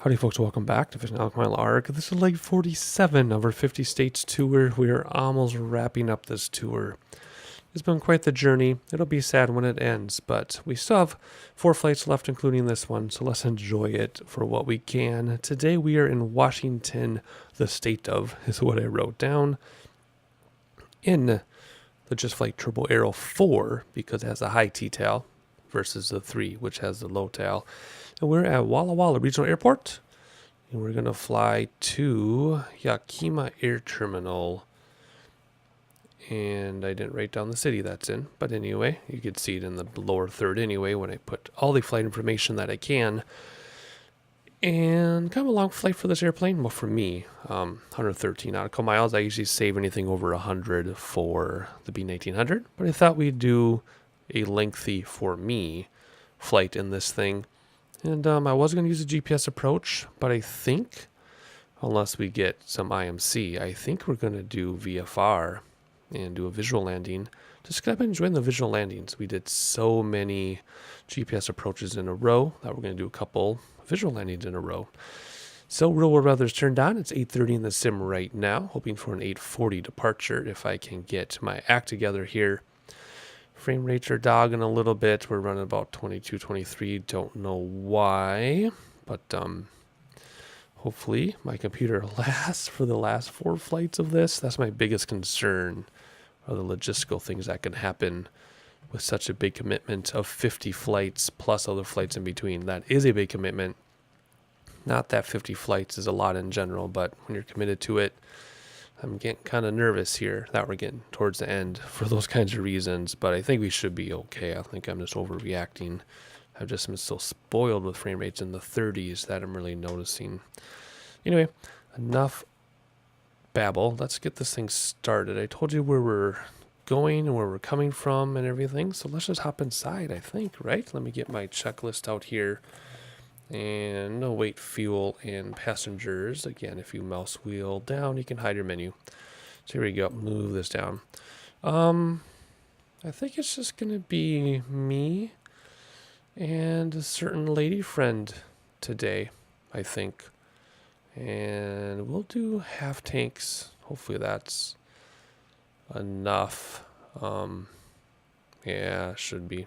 Howdy folks, welcome back to Fishing Alchemy Arc. This is leg 47 of our 50 states tour. We are almost wrapping up this tour. It's been quite the journey. It'll be sad when it ends, but we still have 4 flights left, including this one, so let's enjoy it for what we can. Today we are in Washington, the state of, is what I wrote down, in the Just Flight Turbo Arrow 4, because it has a high T-tail, versus the 3, which has the low tail. And we're at Walla Regional Airport, and we're going to fly to Yakima Air Terminal. And I didn't write down the city that's in, but anyway, you can see it in the lower third anyway when I put all the flight information that I can. And kind of a long flight for this airplane. Well, for me, 113 nautical miles. I usually save anything over 100 for the B1900, but I thought we'd do a lengthy, for me, flight in this thing. And I was going to use a GPS approach, but I think, unless we get some IMC, I think we're going to do VFR and do a visual landing. Just because I've been enjoying the visual landings. We did so many GPS approaches in a row that we're going to do a couple visual landings in a row. So Real World Weather's turned on. It's 8:30 in the sim right now, hoping for an 8:40 departure if I can get my act together here. Frame rates are dogging a little bit. We're running about 22, 23. Don't know why, but hopefully my computer lasts for the last 4 flights of this. That's my biggest concern, are the logistical things that can happen with such a big commitment of 50 flights plus other flights in between. That is a big commitment. Not that 50 flights is a lot in general, but when you're committed to it, I'm getting kind of nervous here that we're getting towards the end for those kinds of reasons, but I think we should be okay. I think I'm just overreacting. I've just been so spoiled with frame rates in the 30s that I'm really noticing. Anyway, enough babble. Let's get this thing started. I told you where we're going and where we're coming from and everything, so let's just hop inside, I think, right? Let me get my checklist out here. And no weight, fuel, and passengers. Again, if you mouse wheel down, you can hide your menu. So here we go. Move this down. I think it's just going to be me and a certain lady friend today, I think. And we'll do half tanks. Hopefully that's enough. Yeah, should be.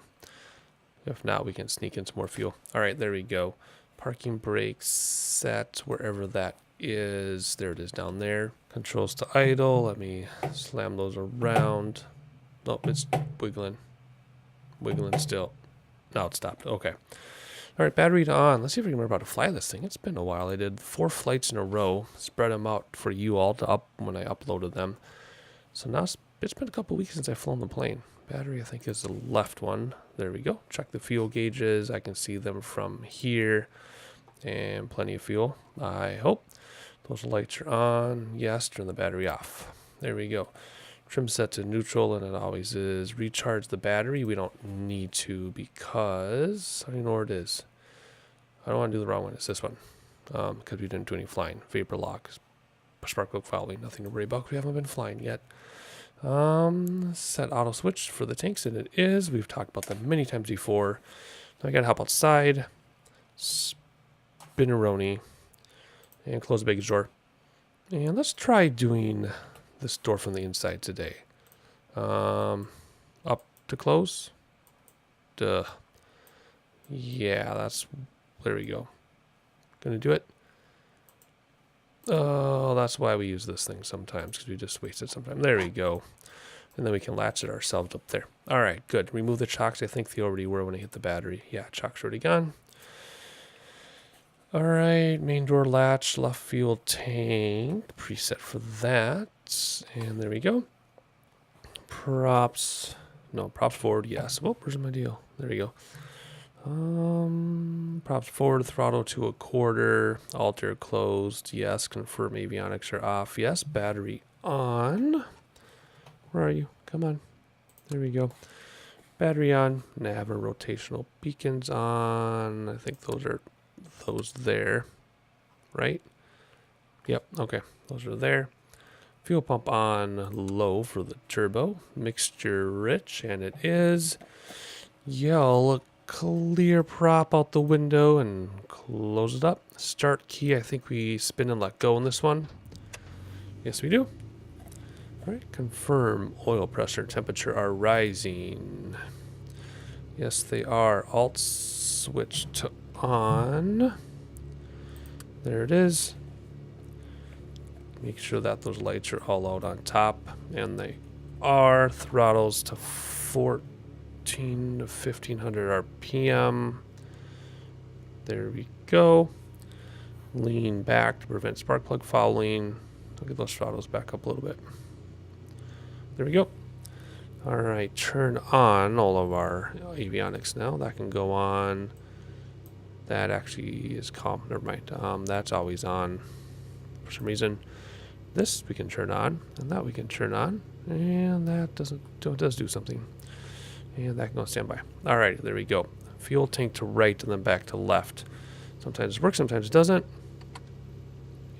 If not, we can sneak in some more fuel. All right, there we go. Parking brakes set wherever that is. There it is down there. Controls to idle. Let me slam those around. Nope, it's wiggling. Wiggling still. Now it stopped. Okay. All right, battery on. Let's see if we can remember how to fly this thing. It's been a while. I did 4 flights in a row. Spread them out for you all to up when I uploaded them. So now it's been a couple weeks since I've flown the plane. Battery, I think, is the left one. There we go. Check the fuel gauges. I can see them from here. And plenty of fuel, I hope. Those lights are on. Yes, turn the battery off. There we go. Trim set to neutral, and it always is. Recharge the battery. We don't need to because I don't know where it is. I don't want to do the wrong one. It's this one because we didn't do any flying. Vapor lock, spark plug following. Nothing to worry about. We haven't been flying yet. Set auto switch for the tanks, and it is. We've talked about them many times before. Now I gotta hop outside, spinneroni, and close the baggage door. And let's try doing this door from the inside today. Up to close. Duh. Yeah, there we go. Gonna do it. Oh, that's why we use this thing sometimes, because we just waste it sometimes. There we go. And then we can latch it ourselves up there. All right, good. Remove the chocks. I think they already were when I hit the battery. Yeah, chocks already gone. All right, main door latch, left fuel tank. Preset for that. And there we go. Props. No, props forward, yes. Oh, where's my deal? There we go. Props forward, throttle to a quarter, alter closed, yes, confirm avionics are off, yes, battery on. Where are you? Come on. There we go. Battery on, nav and rotational beacons on. I think those are those there, right? Yep, okay, those are there. Fuel pump on low for the turbo, mixture rich, and it is. Yell clear prop out the window and close it up. Start key, I think we spin and let go on this one. Yes, we do. All right, confirm oil pressure, temperature are rising. Yes, they are. Alt switch to on. There it is. Make sure that those lights are all out on top, and they are. Throttles to 14 to 1500 RPM. There we go. Lean back to prevent spark plug fouling. I'll get those throttles back up a little bit. There we go. All right, turn on all of our avionics now. That can go on. That actually is calm. Never mind. That's always on for some reason. This we can turn on, and that we can turn on, and that does do something. And that can go on standby. All right, there we go. Fuel tank to right and then back to left. Sometimes it works, sometimes it doesn't.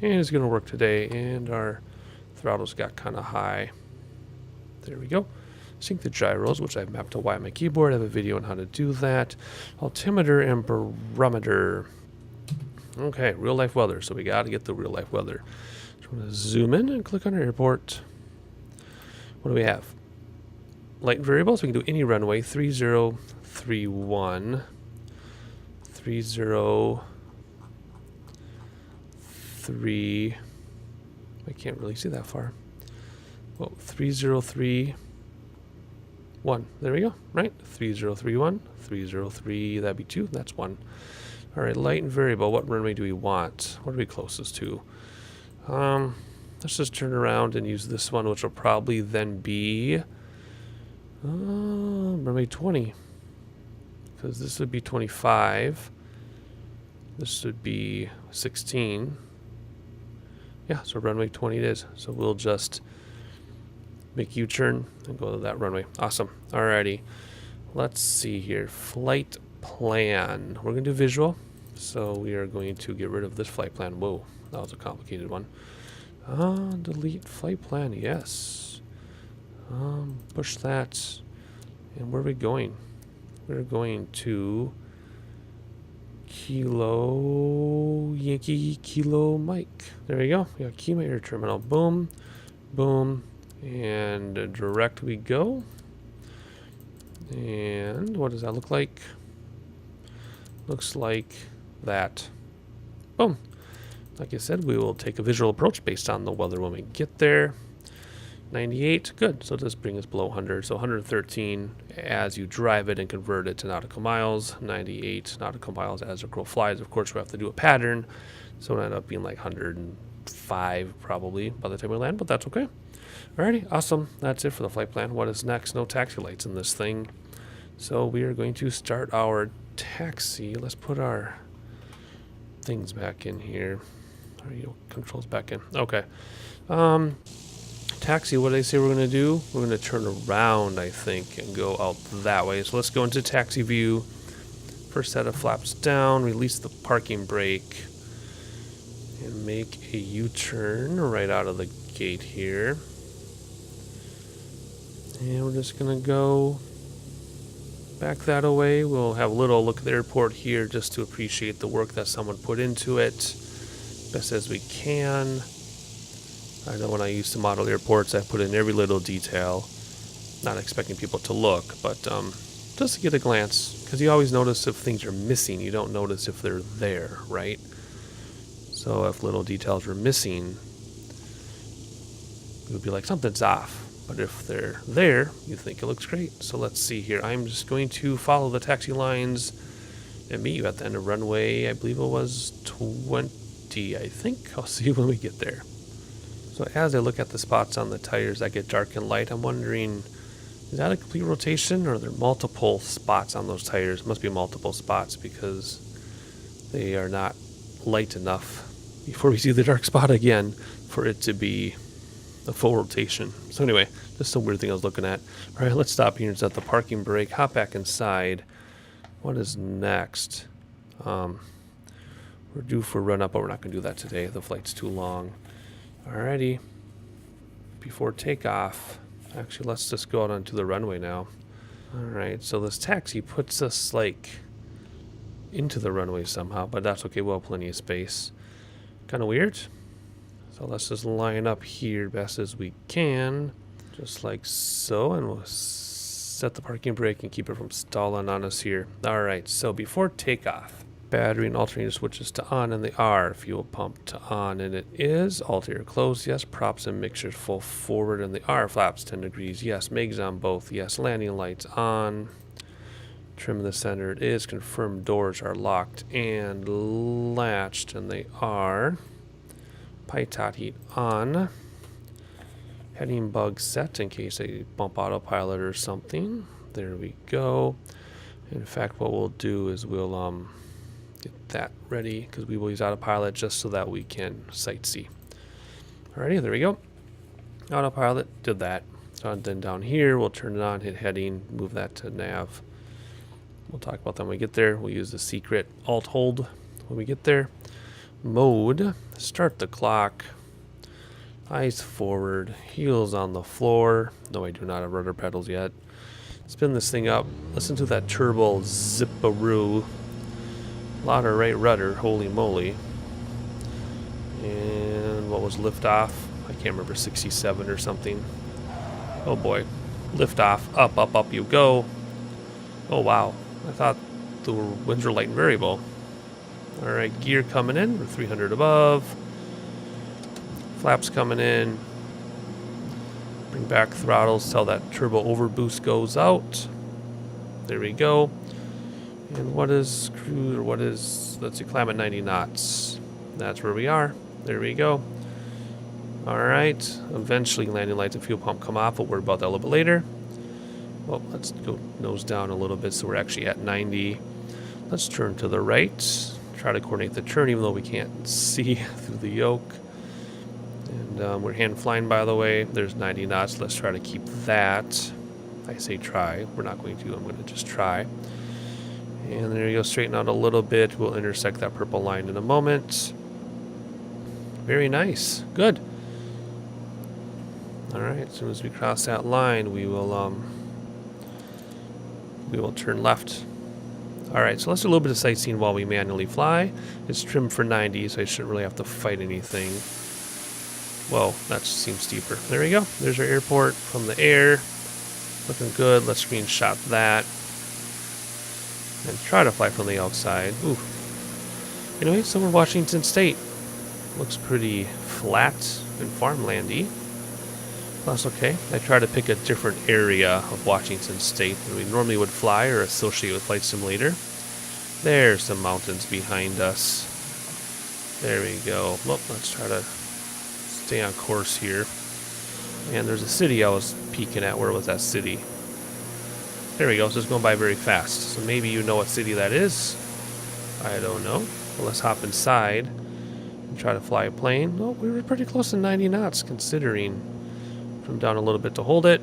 And it's going to work today, and our throttles got kind of high. There we go. Sync the gyros, which I've mapped to Y on my keyboard. I have a video on how to do that. Altimeter and barometer. Okay, real life weather. So we got to get the real life weather. So I'm going to zoom in and click on our airport. What do we have? Light variables. We can do any runway. 3031. 303. I can't really see that far. Well, 3031. There we go. Right? 3031. 303. That'd be 2. That's 1. All right. Light and variable. What runway do we want? What are we closest to? Let's just turn around and use this one, which will probably then be runway 20. Because this would be 25. This would be 16. Yeah, so runway 20 it is. So we'll just make U-turn and go to that runway. Awesome. Alrighty. Let's see here. Flight plan. We're going to do visual. So we are going to get rid of this flight plan. Whoa, that was a complicated one. Delete flight plan. Yes. Push that. And where are we going? We're going to Kilo Yankee Kilo Mike. There we go. Yakima Air Terminal. Boom. Boom. And direct we go. And what does that look like? Looks like that. Boom. Like I said, we will take a visual approach based on the weather when we get there. 98, good. So it does bring us below 100. So 113 as you drive it and convert it to nautical miles. 98 nautical miles as the crow flies. Of course, we have to do a pattern. So it'll end up being like 105 probably by the time we land, but that's okay. Alrighty, awesome. That's it for the flight plan. What is next? No taxi lights in this thing. So we are going to start our taxi. Let's put our things back in here. Our controls back in. Okay. Taxi, what did I say we're going to do? We're going to turn around, I think, and go out that way. So let's go into taxi view. First set of flaps down, release the parking brake, and make a U-turn right out of the gate here. And we're just going to go back that away. We'll have a little look at the airport here just to appreciate the work that someone put into it best as we can. I know when I used to model airports, I put in every little detail, not expecting people to look, but just to get a glance, because you always notice if things are missing. You don't notice if they're there, right? So if little details are missing, it would be like something's off. But if they're there, you think it looks great. So let's see here. I'm just going to follow the taxi lines and meet you at the end of runway. I believe it was 20, I think. I'll see you when we get there. So as I look at the spots on the tires that get dark and light, I'm wondering, is that a complete rotation or are there multiple spots on those tires? Must be multiple spots because they are not light enough before we see the dark spot again for it to be a full rotation. So anyway, just some weird thing I was looking at. All right, let's stop here and set the parking brake, hop back inside. What is next? We're due for a run up, but we're not going to do that today. The flight's too long. Alrighty, before takeoff, actually let's just go out onto the runway now. Alright, so this taxi puts us, like, into the runway somehow, but that's okay. We'll have plenty of space. Kind of weird. So let's just line up here best as we can. Just like so, and we'll set the parking brake and keep it from stalling on us here. Alright, so before takeoff, battery and alternator switches to on, and they are. Fuel pump to on, and it is. Alternator closed, yes. Props and mixers full forward, and they are. Flaps 10 degrees, yes. Megs on both, yes. Landing lights on. Trim in the center, it is. Confirmed doors are locked and latched, and they are. Pitot heat on. Heading bug set in case they bump autopilot or something. There we go. In fact, what we'll do is we'll get that ready because we will use autopilot just so that we can sightsee. Alrighty, there we go. Autopilot did that. So then down here, we'll turn it on, hit heading, move that to nav. We'll talk about that when we get there. We'll use the secret alt hold when we get there. Mode, start the clock. Eyes forward, heels on the floor. No, I do not have rudder pedals yet. Spin this thing up. Listen to that turbo zipperoo. A lot of right rudder, holy moly. And what was liftoff? I can't remember, 67 or something. Oh boy. Liftoff, up, up, up you go. Oh wow. I thought the winds were light and variable. Alright, gear coming in. We're 300 above. Flaps coming in. Bring back throttles till that turbo overboost goes out. There we go. And what is cruise, or what is, let's see, climb at 90 knots. That's where we are. There we go. Alright, eventually landing lights and fuel pump come off. We'll worry about that a little bit later. Well, let's go nose down a little bit so we're actually at 90. Let's turn to the right. Try to coordinate the turn even though we can't see through the yoke. And we're hand flying, by the way. There's 90 knots. Let's try to keep that. I say try. We're not going to. I'm going to just try. And there you go. Straighten out a little bit. We'll intersect that purple line in a moment. Very nice. Good. All right. As soon as we cross that line, we will turn left. All right. So let's do a little bit of sightseeing while we manually fly. It's trimmed for 90, so I shouldn't really have to fight anything. Whoa, that seems steeper. There we go. There's our airport from the air. Looking good. Let's screenshot that. And try to fly from the outside. Ooh. Anyway, so we're Washington State. Looks pretty flat and farmlandy. That's okay. I try to pick a different area of Washington State than we normally would fly or associate with Flight Simulator. There's some mountains behind us. There we go. Well, let's try to stay on course here. And there's a city I was peeking at. Where was that city? There we go. So it's going by very fast. So maybe you know what city that is. I don't know. Well, let's hop inside and try to fly a plane. Oh, we were pretty close to 90 knots considering. Come down a little bit to hold it.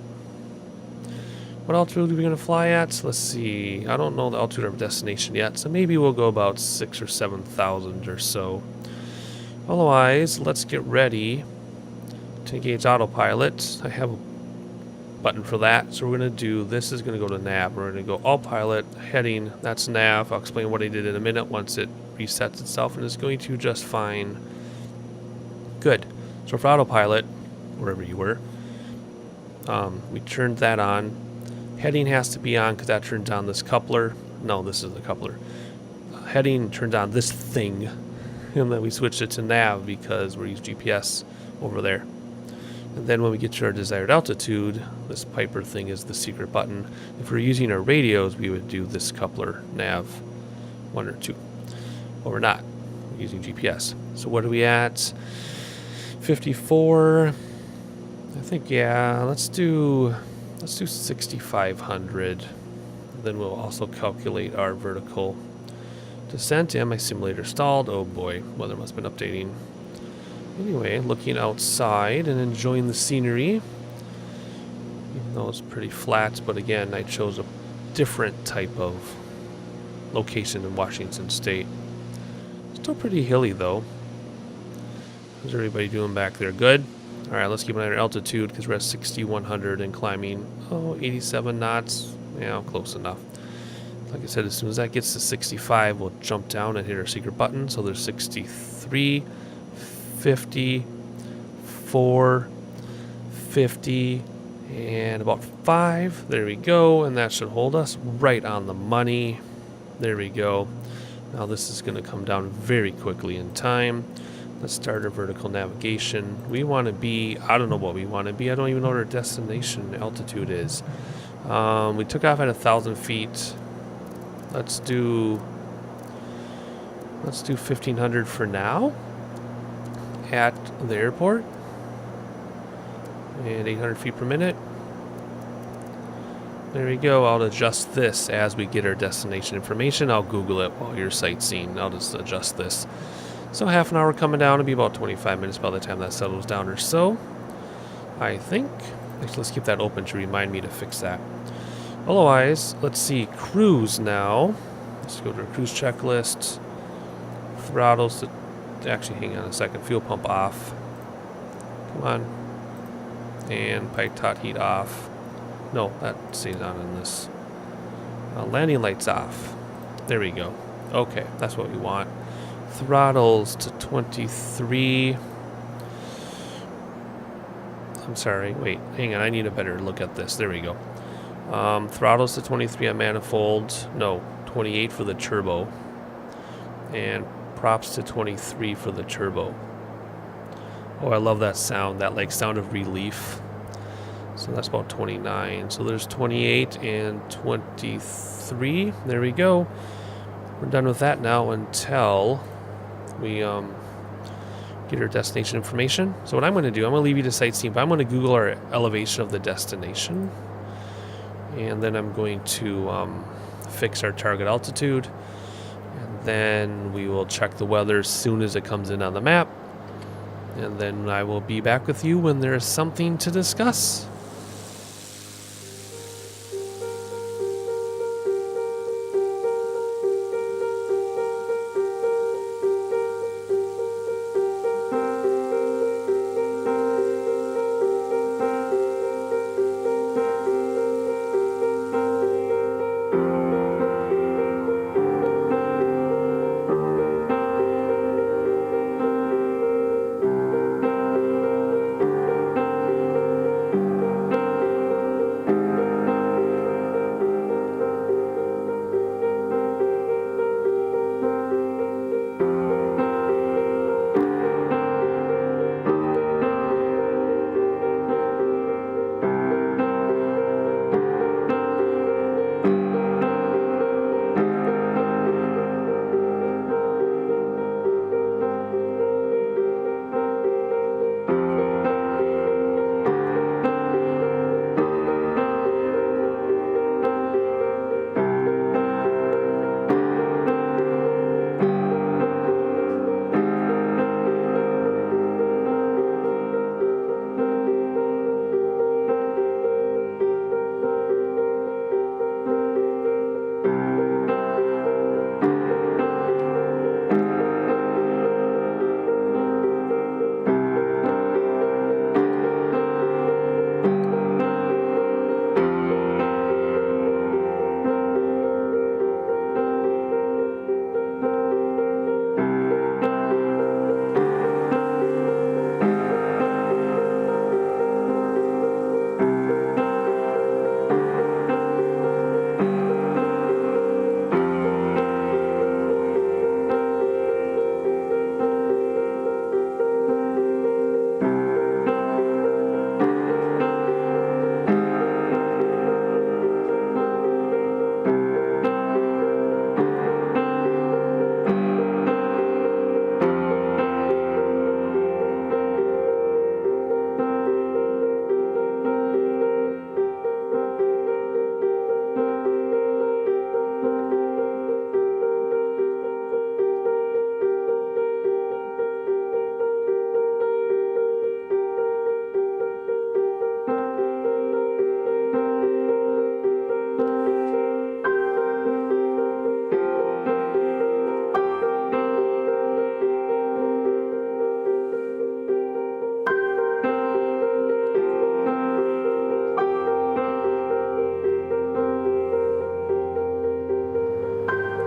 What altitude are we going to fly at? Let's see. I don't know the altitude of our destination yet. So maybe we'll go about 6,000 or 7,000 or so. Otherwise, let's get ready to engage autopilot. I have a button for that. So we're going to do, this is going to go to nav. We're going to go all pilot, heading, that's nav. I'll explain what I did in a minute once it resets itself, and it's going to just fine. Good. So for autopilot, wherever you were, we turned that on. Heading has to be on because that turns on this coupler. No, this is the coupler. Heading turned on this thing. And then we switched it to nav because we're using GPS over there. And then when we get to our desired altitude, this Piper thing is the secret button. If we're using our radios, we would do this coupler, nav 1 or 2. But we're not. We're using GPS. So what are we at? 54. I think, yeah, let's do 6,500. Then we'll also calculate our vertical descent. And my simulator stalled. Oh boy, weather must have been updating. Anyway, looking outside and enjoying the scenery. Even though it's pretty flat, but again, I chose a different type of location in Washington State. Still pretty hilly though. How's everybody doing back there? Good? Alright, let's keep an eye on our altitude because we're at 6,100 and climbing, 87 knots. Yeah, close enough. Like I said, as soon as that gets to 65, we'll jump down and hit our secret button. So there's 63, 50, 4, 50, and about 5. There we go. And that should hold us right on the money. There we go. Now this is going to come down very quickly in time. Let's start our vertical navigation. We want to be, I don't know what we want to be. I don't even know what our destination altitude is. We took off at 1,000 feet. Let's do 1,500 for now at the airport. And 800 feet per minute. There we go. I'll adjust this as we get our destination information. I'll Google it while you're sightseeing. I'll just adjust this. So half an hour coming down. It'll be about 25 minutes by the time that settles down or so. I think. Actually, let's keep that open to remind me to fix that. Otherwise, let's see. Cruise now. Let's go to our cruise checklist. Throttles to... Actually, hang on a second. Fuel pump off. Come on. And pipe tot heat off. No, that stays on in this. Landing lights off. There we go. Okay, that's what we want. Throttles to 23. I'm sorry. Wait, hang on. I need a better look at this. There we go. Throttles to 23 on manifold. No, 28 for the turbo. And props to 23 for the turbo. Oh, I love that sound. That like sound of relief. So that's about 29. So there's 28 and 23. There we go. We're done with that now until we get our destination information. So what I'm going to do, I'm going to leave you to sightseeing, but I'm going to Google our elevation of the destination. And then I'm going to fix our target altitude. And then we will check the weather as soon as it comes in on the map. And then I will be back with you when there's something to discuss.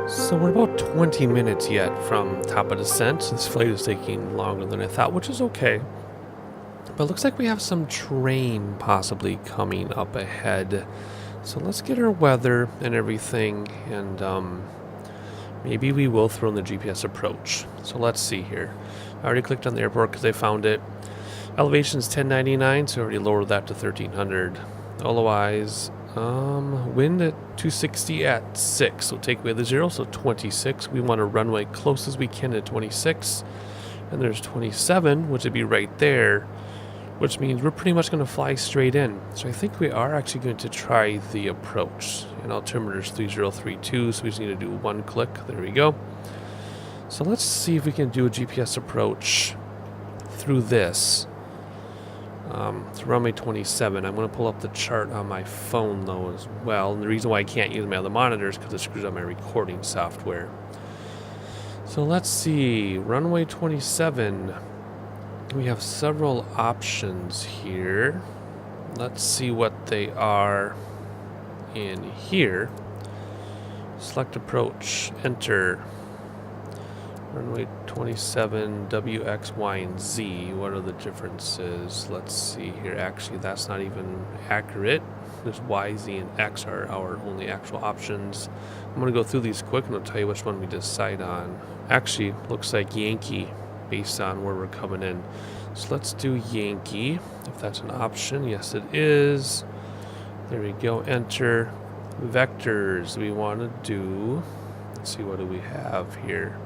So we're about 20 minutes yet from top of descent. This flight is taking longer than I thought, which is okay. But it looks like we have some terrain possibly coming up ahead. So let's get our weather and everything, and maybe we will throw in the GPS approach. So let's see here. I already clicked on the airport because I found it. Elevation is 1099, so I already lowered that to 1300. Otherwise, wind at 260 at 6. So take away the 0, so 26. We want to runway close as we can at 26. And there's 27, which would be right there, which means we're pretty much going to fly straight in. So I think we are actually going to try the approach. And altimeter is 3032, so we just need to do one click. There we go. So let's see if we can do a GPS approach through this. It's runway 27. I'm going to pull up the chart on my phone, though, as well. And the reason why I can't use my other monitors is because it screws up my recording software. So let's see. Runway 27. We have several options here. Let's see what they are in here. Select approach. Enter. Runway 27, W, X, Y, and Z. What are the differences? Let's see here. Actually, that's not even accurate. There's Y, Z, and X are our only actual options. I'm going to go through these quick and I'll tell you which one we decide on. Actually, looks like Yankee based on where we're coming in. So let's do Yankee, if that's an option. Yes, it is. There we go. Enter. Vectors we want to do. Let's see, what do we have here?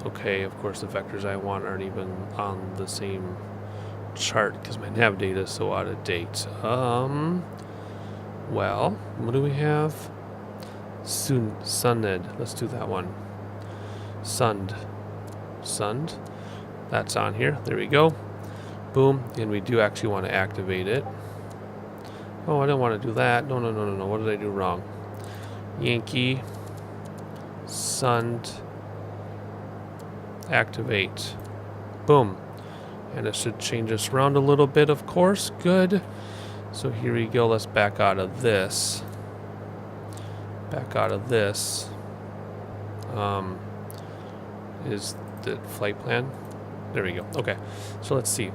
Okay, of course the vectors I want aren't even on the same chart because my nav data is so out of date. Well, what do we have? Sunned. Let's do that one. Sunned. That's on here. There we go. Boom. And we do actually want to activate it. Oh, I don't want to do that. No. What did I do wrong? Yankee. Sunned. Activate. Boom. And it should change us around a little bit, of course. Good. So here we go. Let's back out of this. Is the flight plan? There we go. Okay. So let's see.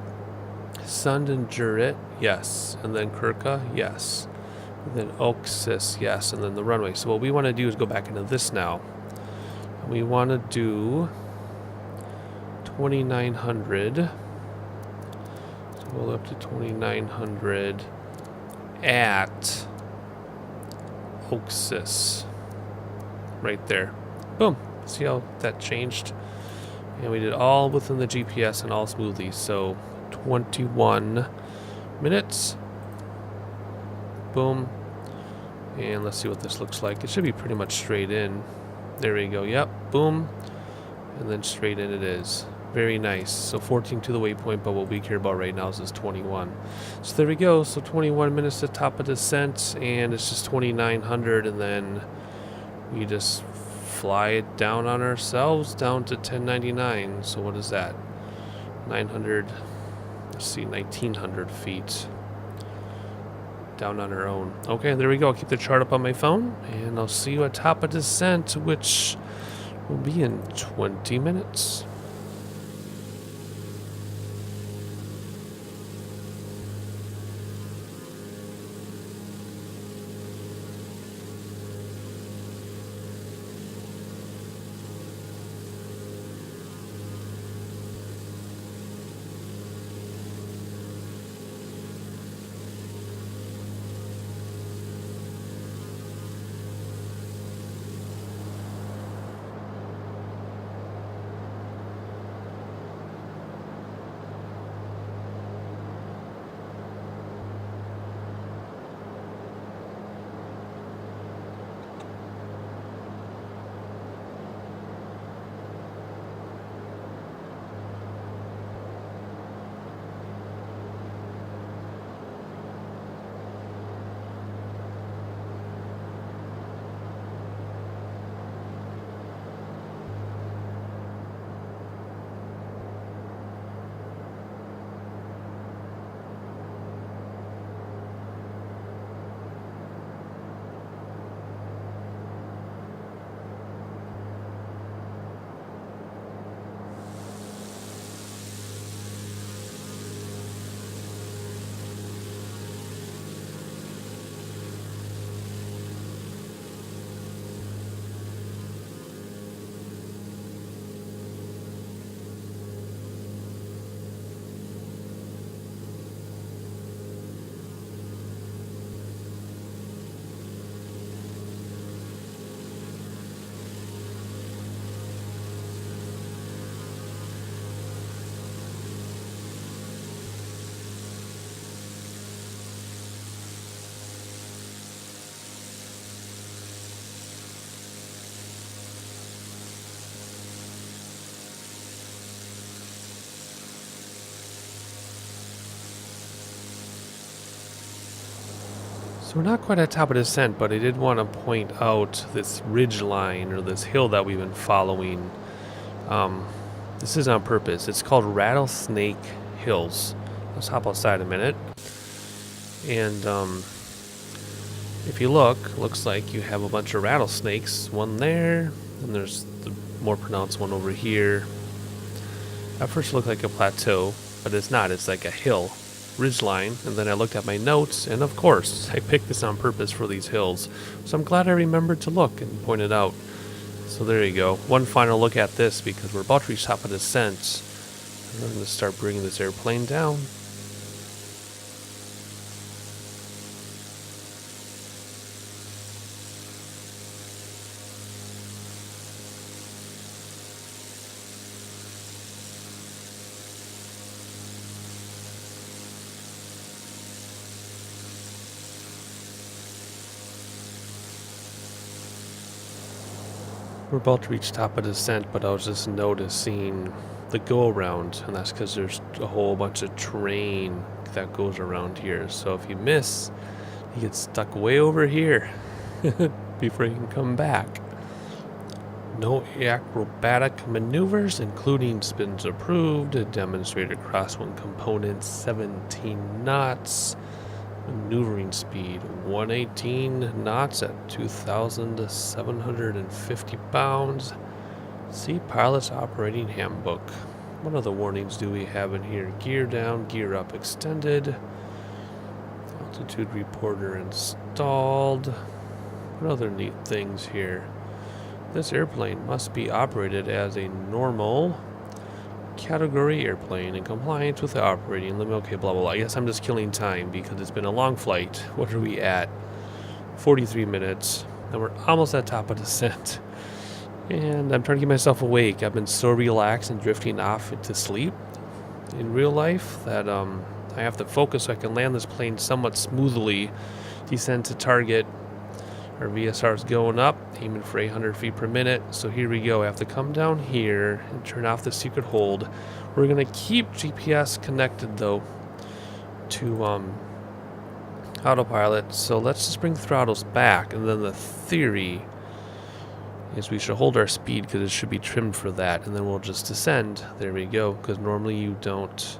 Sund and Jurit, yes. And then Kirka, yes. And then Oxis, yes. And then the runway. So what we want to do is go back into this now. We want to do 2900. So we'll up to 2900 at Oxis. Right there. Boom. See how that changed? And we did all within the GPS and all smoothly. So 21 minutes. Boom. And let's see what this looks like. It should be pretty much straight in. There we go. Yep. Boom. And then straight in it is. Very nice. So 14 to the waypoint, but what we care about right now is 21. So there we go. So 21 minutes to top of descent, and it's just 2,900, and then we just fly it down on ourselves down to 1099. So what is that? 900. Let's see, 1,900 feet. Down on our own. Okay, there we go. I'll keep the chart up on my phone, and I'll see you at top of descent, which will be in 20 minutes. So we're not quite at top of descent, but I did want to point out this ridge line or this hill that we've been following. This is on purpose. It's called Rattlesnake Hills. Let's hop outside a minute. And if you look, looks like you have a bunch of rattlesnakes. One there, and there's the more pronounced one over here. At first it looked like a plateau, but it's not. It's like a hill, ridgeline. And then I looked at my notes, and of course, I picked this on purpose for these hills. So I'm glad I remembered to look and point it out. So there you go. One final look at this because we're about to reach top of descent. And I'm going to start bringing this airplane down. We're about to reach top of descent, but I was just noticing the go-around, and that's because there's a whole bunch of terrain that goes around here. So if you miss, you get stuck way over here before you can come back. No acrobatic maneuvers, including spins approved. A demonstrated crosswind component, 17 knots. Maneuvering speed 118 knots at 2,750 pounds. See Pilot's Operating Handbook. What other warnings do we have in here? Gear down, gear up extended. Altitude reporter installed. What other neat things here? This airplane must be operated as a normal category airplane in compliance with the operating limit. Okay, blah, blah, blah. I guess I'm just killing time because it's been a long flight. What are we at? 43 minutes. And we're almost at top of descent. And I'm trying to get myself awake. I've been so relaxed and drifting off into sleep in real life that I have to focus so I can land this plane somewhat smoothly. Descend to target. Our VSR is going up, aiming for 800 feet per minute. So here we go. I have to come down here and turn off the secret hold. We're going to keep GPS connected, though, to autopilot. So let's just bring throttles back. And then the theory is we should hold our speed because it should be trimmed for that. And then we'll just descend. There we go. Because normally you don't.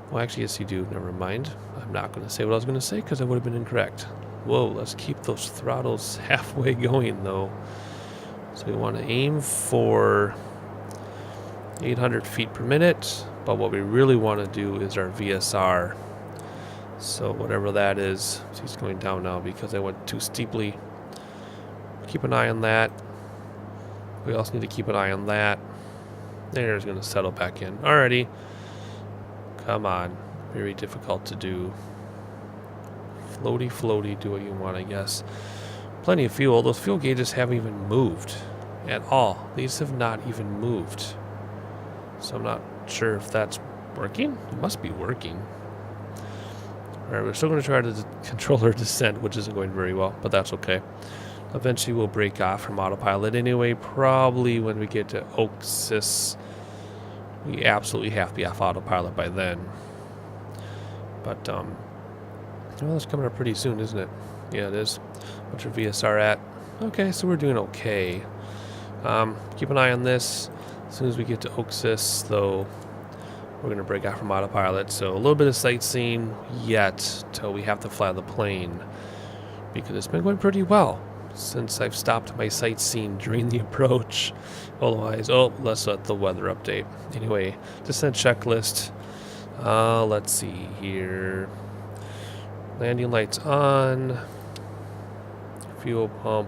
Well, actually, yes, you do. Never mind. I'm not going to say what I was going to say because I would have been incorrect. Whoa, let's keep those throttles halfway going, though. So we want to aim for 800 feet per minute, but what we really want to do is our VSR. So whatever that is, he's going down now because I went too steeply. Keep an eye on that. We also need to keep an eye on that. There's going to settle back in. Alrighty. Come on. Very difficult to do. Floaty, floaty, do what you want, I guess. Plenty of fuel. Those fuel gauges haven't even moved at all. These have not even moved. So I'm not sure if that's working. It must be working. Alright, we're still going to try to control our descent, which isn't going very well, but that's okay. Eventually we'll break off from autopilot anyway. Probably when we get to Oasis, we absolutely have to be off autopilot by then. But, well, it's coming up pretty soon, isn't it? Yeah, it is. What's your VSR at? Okay, so we're doing okay. Keep an eye on this. As soon as we get to Oasis, though, we're going to break out from autopilot. So a little bit of sightseeing yet till we have to fly the plane. Because it's been going pretty well since I've stopped my sightseeing during the approach. Otherwise, let's let the weather update. Anyway, descent checklist. Let's see here. Landing lights on. Fuel pump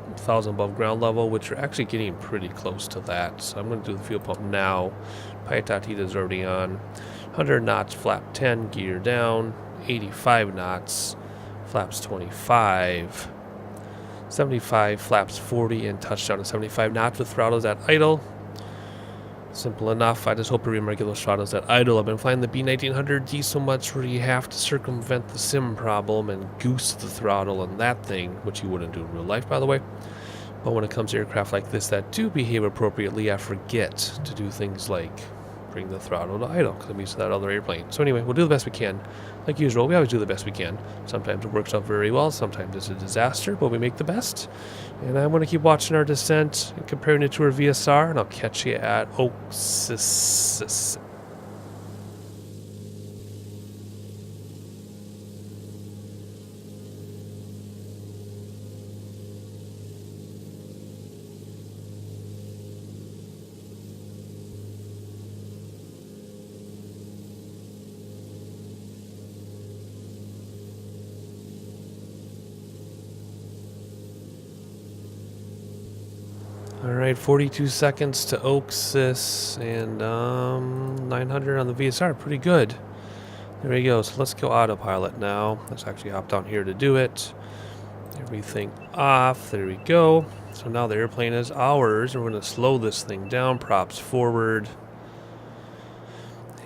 1,000 above ground level, which we're actually getting pretty close to that. So I'm going to do the fuel pump now. Pitot is already on. 100 knots, flap 10, gear down. 85 knots, flaps 25. 75, flaps 40, and touchdown at 75 knots with throttles at idle. Simple enough. I just hope to remember those throttles at idle. I've been flying the B1900D so much where you have to circumvent the sim problem and goose the throttle and that thing, which you wouldn't do in real life, by the way. But when it comes to aircraft like this that do behave appropriately, I forget to do things like bring the throttle to idle because I'm used to that other airplane. So anyway, we'll do the best we can. Like usual, we always do the best we can. Sometimes it works out very well, sometimes it's a disaster, but we make the best. And I'm going to keep watching our descent and comparing it to our VSR, and I'll catch you at Oasis. Alright, 42 seconds to Oasis and 900 on the VSR. Pretty good. There we go. So let's go autopilot now. Let's actually hop down here to do it. Everything off. There we go. So now the airplane is ours. We're going to slow this thing down. Props forward.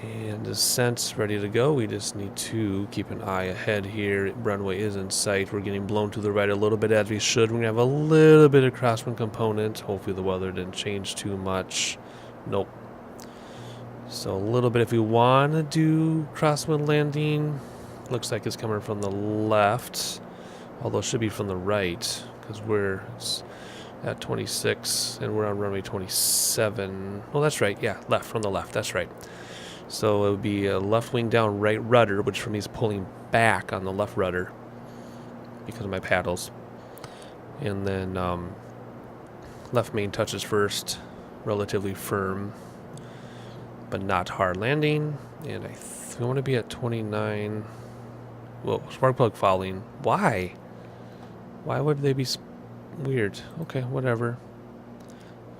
And descent's ready to go. We just need to keep an eye ahead here. Runway is in sight. We're getting blown to the right a little bit as we should. We're going to have a little bit of crosswind component. Hopefully the weather didn't change too much. Nope. So a little bit if we want to do crosswind landing. Looks like it's coming from the left. Although it should be from the right because we're at 26 and we're on runway 27. Well, that's right. Yeah, left, from the left. That's right. So it would be a left wing down, right rudder, which for me is pulling back on the left rudder because of my paddles. And then left main touches first, relatively firm, but not hard landing. And I want to be at 29. Whoa, spark plug fouling. Why? Why would they be weird? Okay, whatever.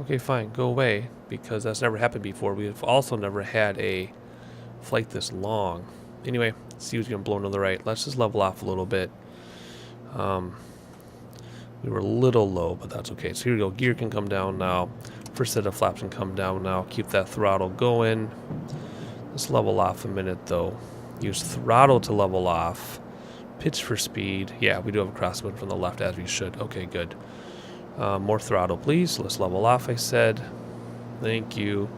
Okay, fine, go away, because that's never happened before. We've also never had a flight this long. Anyway, let's see who's going to blow to the right. Let's just level off a little bit. We were a little low, but that's okay. So here we go. Gear can come down now. First set of flaps can come down now. Keep that throttle going. Let's level off a minute, though. Use throttle to level off. Pitch for speed. Yeah, we do have a crosswind from the left, as we should. Okay, good. More throttle, please. Let's level off, I said. Thank you.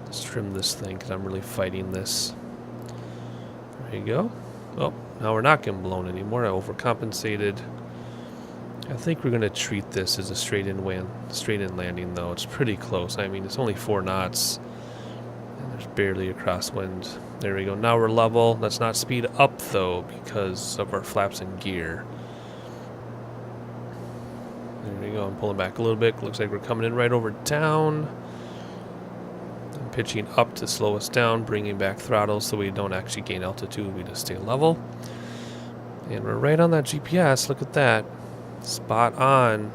Let's trim this thing because I'm really fighting this. There you go. Oh, now we're not getting blown anymore. I overcompensated. I think we're going to treat this as a straight-in landing, though. It's pretty close. I mean, it's only 4 knots. And there's barely a crosswind. There we go. Now we're level. Let's not speed up, though, because of our flaps and gear. There we go. I'm pulling back a little bit. Looks like we're coming in right over down. I'm pitching up to slow us down, bringing back throttle so we don't actually gain altitude. We just stay level. And we're right on that GPS. Look at that. Spot on.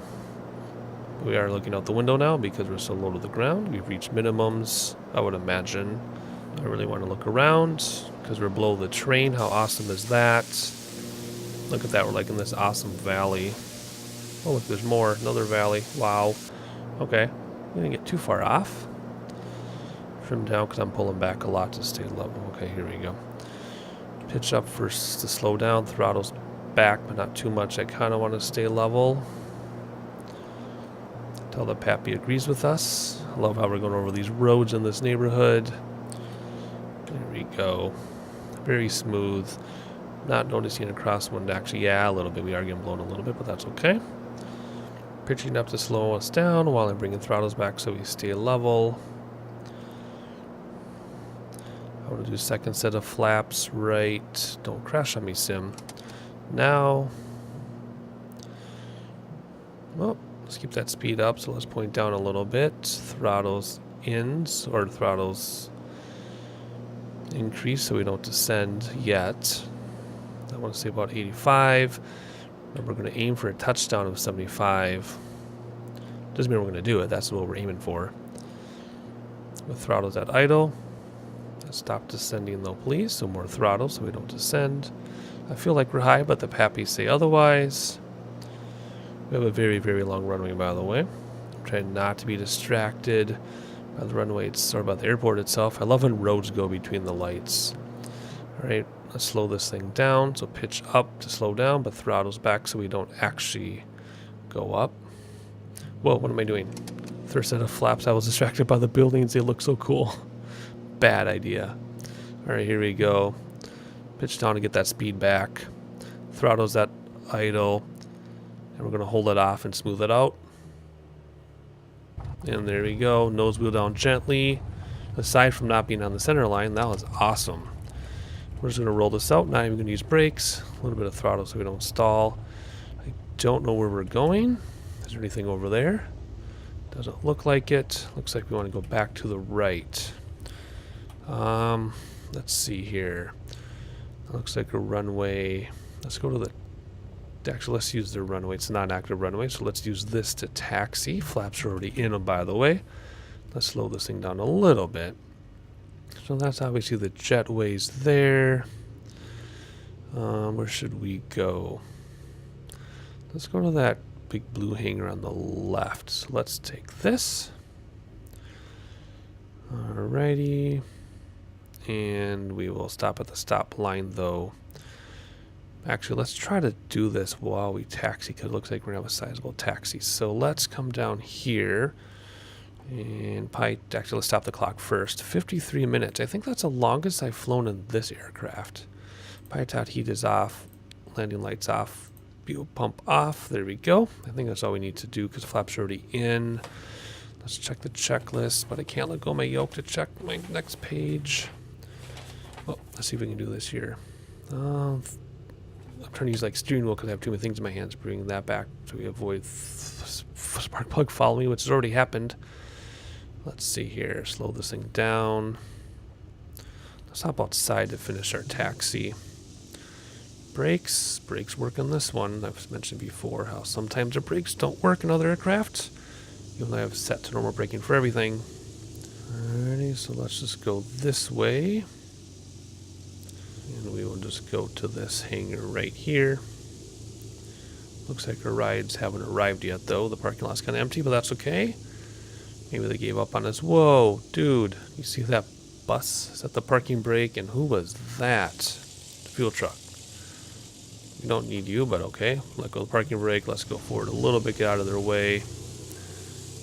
We are looking out the window now because we're so low to the ground. We've reached minimums, I would imagine. I really want to look around because we're below the train. How awesome is that? Look at that. We're like in this awesome valley. Oh, look, there's more. Another valley. Wow. Okay. We didn't get too far off. Trim down because I'm pulling back a lot to stay level. Okay, here we go. Pitch up first to slow down. Throttle's back, but not too much. I kind of want to stay level. Tell the Pappy agrees with us. I love how we're going over these roads in this neighborhood. There we go. Very smooth. Not noticing a crosswind, actually. Yeah, a little bit. We are getting blown a little bit, but that's okay. Pitching up to slow us down while I'm bringing throttles back so we stay level. I want to do second set of flaps right. Don't crash on me, Sim. Now, well, let's keep that speed up. So let's point down a little bit. Throttles in, or throttles increase so we don't descend yet. I want to say about 85. And we're going to aim for a touchdown of 75. Doesn't mean we're going to do it. That's what we're aiming for. With throttles at idle. Let's stop descending though, please. So more throttle so we don't descend. I feel like we're high, but the Pappies say otherwise. We have a very, very long runway, by the way. I'm trying not to be distracted by the runway or by the airport itself. I love when roads go between the lights. All right, let's slow this thing down. So pitch up to slow down, but throttles back so we don't actually go up. Whoa, what am I doing? Third set of flaps. I was distracted by the buildings. They look so cool. bad idea. All right, here we go. Pitch down to get that speed back. Throttle's at idle. And we're going to hold it off and smooth it out. And there we go. Nose wheel down gently. Aside from not being on the center line, that was awesome. We're just going to roll this out. Not even going to use brakes. A little bit of throttle so we don't stall. I don't know where we're going. Is there anything over there? Doesn't look like it. Looks like we want to go back to the right. Let's see here. Looks like a runway. Let's go to the... Actually, let's use the runway. It's not an active runway, so let's use this to taxi. Flaps are already in, by the way. Let's slow this thing down a little bit. So that's obviously the jetways there. Where should we go? Let's go to that big blue hangar on the left. So let's take this. Alrighty. And we will stop at the stop line, though. Actually, let's try to do this while we taxi, because it looks like we're going to have a sizable taxi. So let's come down here. And actually, let's stop the clock first. 53 minutes. I think that's the longest I've flown in this aircraft. Pitot heat is off. Landing lights off. Fuel pump off. There we go. I think that's all we need to do because the flaps are already in. Let's check the checklist, but I can't let go of my yoke to check my next page. Oh, let's see if we can do this here. I'm trying to use like steering wheel because I have too many things in my hands. Bring that back so we avoid spark plug following me, which has already happened. Let's see here. Slow this thing down. Let's hop outside to finish our taxi. Brakes. Brakes work on this one. I've mentioned before how sometimes the brakes don't work in other aircraft. Even though I have set to normal braking for everything. Alrighty, so let's just go this way. And we will just go to this hangar right here. Looks like our rides haven't arrived yet, though. The parking lot's kind of empty, but that's okay. Maybe they gave up on us. Whoa, dude. You see that bus? Is that the parking brake? And who was that? The fuel truck. We don't need you, but okay. Let go of the parking brake. Let's go forward a little bit. Get out of their way.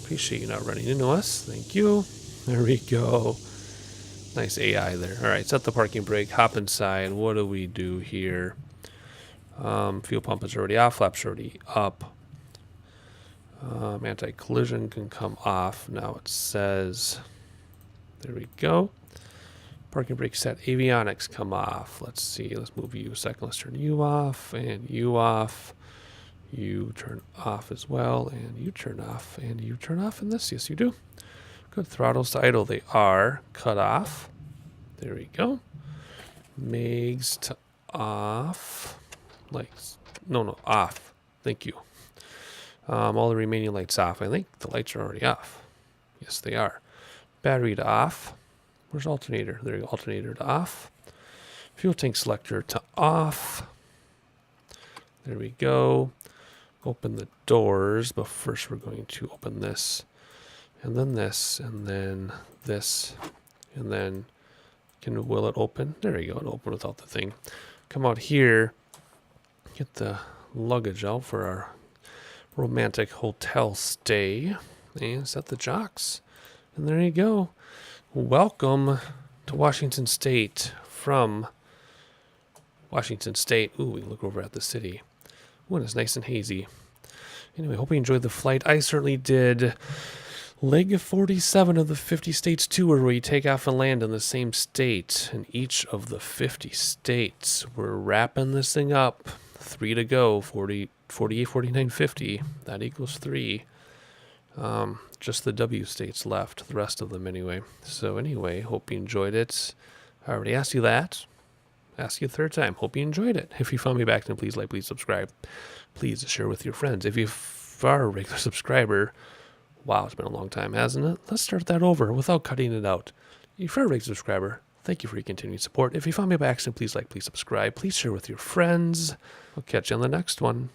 Appreciate you not running into us. Thank you. There we go. Nice AI there. All right, set the parking brake. Hop inside. What do we do here? Fuel pump is already off. Flaps already up. Anti-collision can come off. Now it says, there we go. Parking brake set. Avionics come off. Let's see. Let's move you a second. Let's turn you off and you off. You turn off as well, and you turn off, and you turn off in this. Yes, you do. Good. Throttles to idle. They are cut off. There we go. Mags to off. Lights. No, off. Thank you. All the remaining lights off. I think the lights are already off. Yes, they are. Battery to off. Where's alternator? There you go. Alternator to off. Fuel tank selector to off. There we go. Open the doors, but first we're going to open this, and then this, and then this, and then will it open? There we go. It'll open without the thing. Come out here, get the luggage out for our romantic hotel stay, and set the jocks. And there you go. Welcome to Washington State from Washington State. Ooh, we look over at the city. When it's nice and hazy. Anyway, hope you enjoyed the flight. I certainly did. Leg 47 of the 50 states tour, where you take off and land in the same state in each of the 50 states. We're wrapping this thing up. 3 to go. 40, 48, 49, 50. That equals 3. Just the W states left. The rest of them anyway. So anyway, hope you enjoyed it. I already asked you that. Ask you a third time. Hope you enjoyed it. If you found me back, then please like, please subscribe. Please share with your friends. If you are a regular subscriber, wow, it's been a long time, hasn't it? Let's start that over without cutting it out. If you're a regular subscriber, thank you for your continued support. If you found me by accident, please like, please subscribe. Please share with your friends. I'll catch you on the next one.